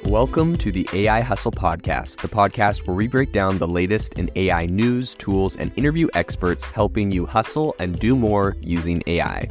Welcome to the AI Hustle Podcast, the podcast where we break down the latest in AI news, tools, and interview experts helping you hustle and do more using AI.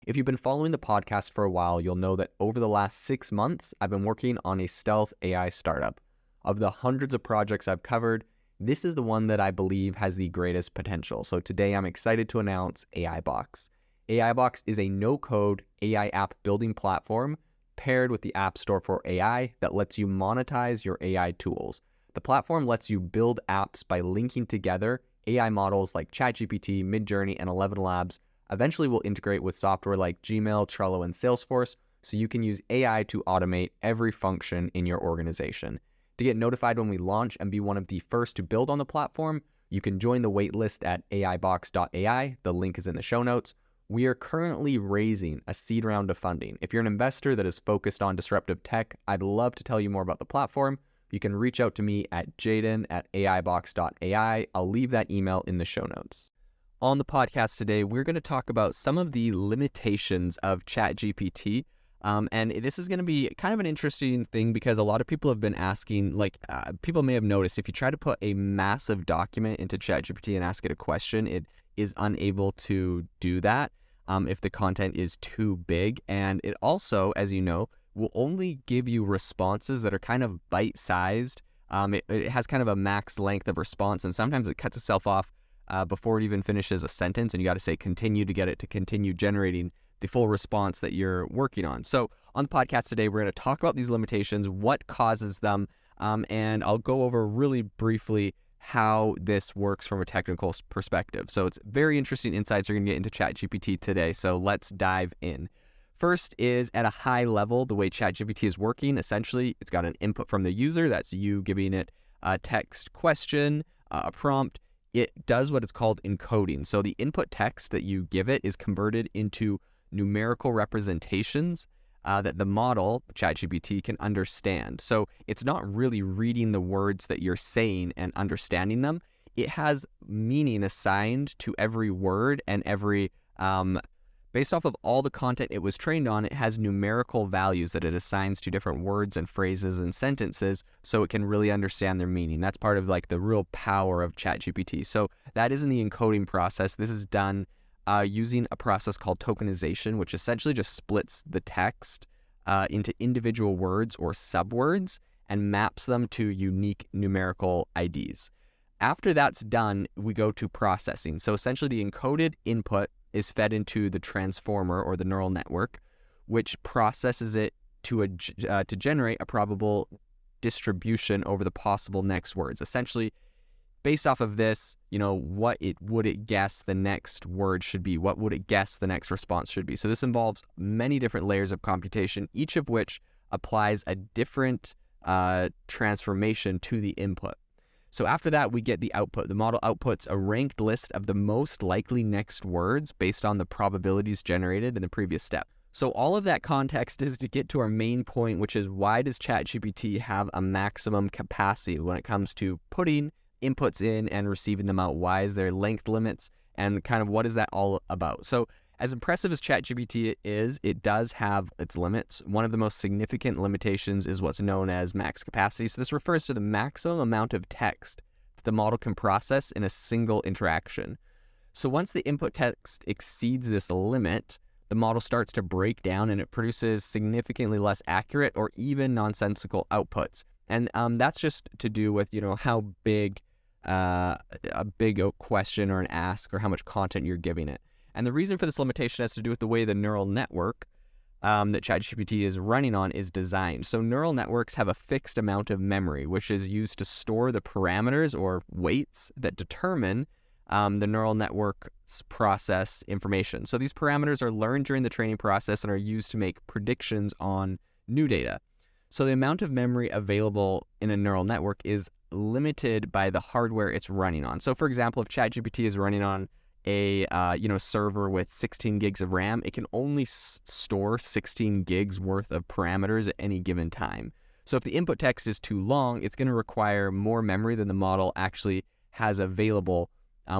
If you've been following the podcast for a while, you'll know that over the last 6 months, I've been working on a stealth AI startup. Of the hundreds of projects I've covered, this is the one that I believe has the greatest potential. So today I'm excited to announce AIBox. AIBox is a no-code AI app building platform paired with the App Store for AI that lets you monetize your AI tools. The platform lets you build apps by linking together AI models like ChatGPT, Midjourney, and 11 Labs. Eventually will integrate with software like Gmail, Trello, and Salesforce, so you can use AI to automate every function in your organization. To get notified when we launch and be one of the first to build on the platform, you can join the waitlist at aibox.ai. The link is in the show notes. We are currently raising a seed round of funding. If you're an investor that is focused on disruptive tech, I'd love to tell you more about the platform. You can reach out to me at jaden@aibox.ai. I'll leave that email in the show notes. On the podcast today, we're going to talk about some of the limitations of ChatGPT. And this is going to be kind of an interesting thing because a lot of people have been asking, people may have noticed if you try to put a massive document into ChatGPT and ask it a question, it is unable to do that if the content is too big. And it also, as you know, will only give you responses that are kind of bite-sized. It has kind of a max length of response, and sometimes it cuts itself off before it even finishes a sentence, and you got to say continue to get it to continue generating the full response that you're working on. So on the podcast today, we're going to talk about these limitations, what causes them, and I'll go over really briefly how this works from a technical perspective. So it's very interesting insights you're going to get into ChatGPT today. So let's dive in. First is at a high level, the way ChatGPT is working. Essentially, it's got an input from the user. That's you giving it a text question, a prompt. It does what is called encoding. So the input text that you give it is converted into numerical representations that the model, ChatGPT, can understand. So it's not really reading the words that you're saying and understanding them. It has meaning assigned to every word and every, based off of all the content it was trained on, it has numerical values that it assigns to different words and phrases and sentences so it can really understand their meaning. That's part of like the real power of ChatGPT. So that is in the encoding process. This is done using a process called tokenization, which essentially just splits the text into individual words or subwords and maps them to unique numerical IDs. After that's done, we go to processing. So essentially the encoded input is fed into the transformer or the neural network, which processes it to generate a probable distribution over the possible next words. Essentially, based off of this, what would it guess the next word should be? What would it guess the next response should be? So this involves many different layers of computation, each of which applies a different transformation to the input. So after that, we get the output. The model outputs a ranked list of the most likely next words based on the probabilities generated in the previous step. So all of that context is to get to our main point, which is why does ChatGPT have a maximum capacity when it comes to putting inputs in and receiving them out? Why is there length limits, and kind of what is that all about? So as impressive as ChatGPT is, it does have its limits. One of the most significant limitations is what's known as max capacity. So this refers to the maximum amount of text that the model can process in a single interaction. So once the input text exceeds this limit, the model starts to break down and it produces significantly less accurate or even nonsensical outputs. And that's just to do with, how big a question or an ask or how much content you're giving it. And the reason for this limitation has to do with the way the neural network that ChatGPT is running on is designed. So neural networks have a fixed amount of memory, which is used to store the parameters or weights that determine the neural network's process information. So these parameters are learned during the training process and are used to make predictions on new data. So the amount of memory available in a neural network is limited by the hardware it's running on. So for example, if ChatGPT is running on a server with 16 gigs of RAM, it can only store 16 gigs worth of parameters at any given time. So if the input text is too long, it's going to require more memory than the model actually has available,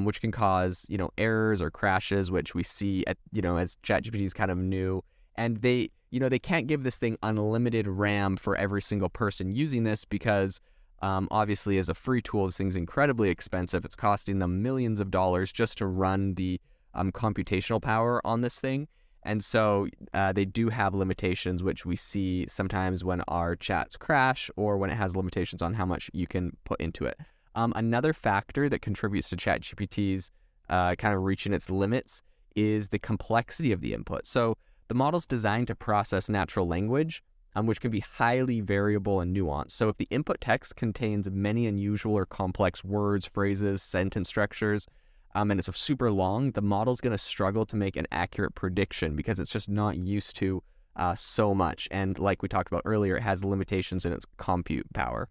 which can cause errors or crashes, which we see as ChatGPT is kind of new, and they they can't give this thing unlimited RAM for every single person using this because obviously as a free tool, this thing's incredibly expensive. It's costing them millions of dollars just to run the computational power on this thing. And so they do have limitations, which we see sometimes when our chats crash or when it has limitations on how much you can put into it. Another factor that contributes to ChatGPT's kind of reaching its limits is the complexity of the input. So the model's designed to process natural language, which can be highly variable and nuanced. So if the input text contains many unusual or complex words, phrases, sentence structures, and it's super long, the model's going to struggle to make an accurate prediction because it's just not used to so much. And like we talked about earlier, it has limitations in its compute power.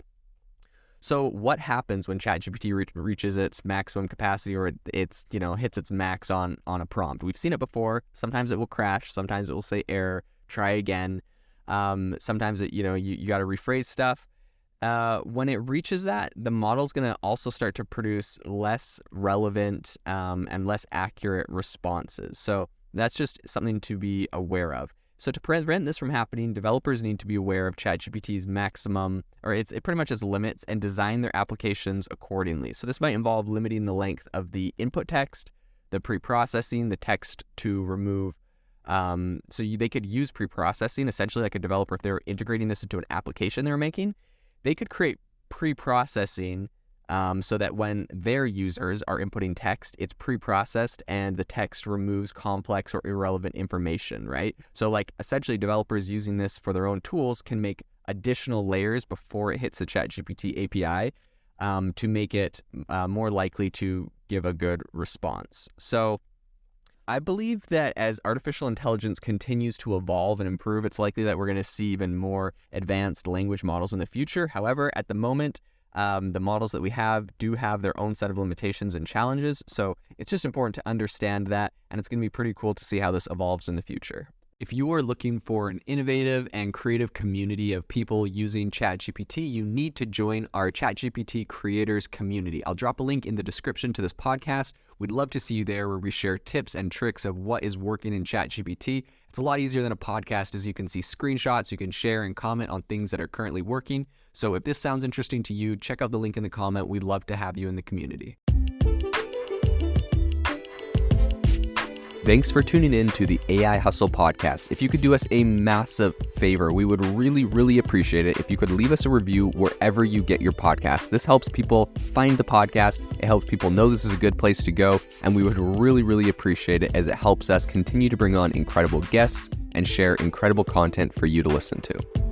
So what happens when ChatGPT reaches its maximum capacity or it's hits its max on a prompt? We've seen it before. Sometimes it will crash. Sometimes it will say error. Try again. Sometimes you got to rephrase stuff. When it reaches that, the model's going to also start to produce less relevant and less accurate responses. So that's just something to be aware of. So to prevent this from happening, developers need to be aware of ChatGPT's maximum, or it pretty much its limits, and design their applications accordingly. So this might involve limiting the length of the input text, the pre-processing, the text to remove. They could use pre-processing, essentially like a developer, if they're integrating this into an application they're making, they could create pre-processing so that when their users are inputting text, it's pre-processed and the text removes complex or irrelevant information, right? So like essentially developers using this for their own tools can make additional layers before it hits the ChatGPT API to make it more likely to give a good response. So I believe that as artificial intelligence continues to evolve and improve, it's likely that we're going to see even more advanced language models in the future. However, at the moment, the models that we do have their own set of limitations and challenges. So it's just important to understand that, and it's going to be pretty cool to see how this evolves in the future. If you are looking for an innovative and creative community of people using ChatGPT, you need to join our ChatGPT creators community. I'll drop a link in the description to this podcast. We'd love to see you there, where we share tips and tricks of what is working in ChatGPT. It's a lot easier than a podcast, as you can see screenshots, you can share and comment on things that are currently working. So if this sounds interesting to you, check out the link in the comment. We'd love to have you in the community. Thanks for tuning in to the AI Hustle podcast. If you could do us a massive favor, we would really, really appreciate it if you could leave us a review wherever you get your podcasts. This helps people find the podcast. It helps people know this is a good place to go. And we would really, really appreciate it, as it helps us continue to bring on incredible guests and share incredible content for you to listen to.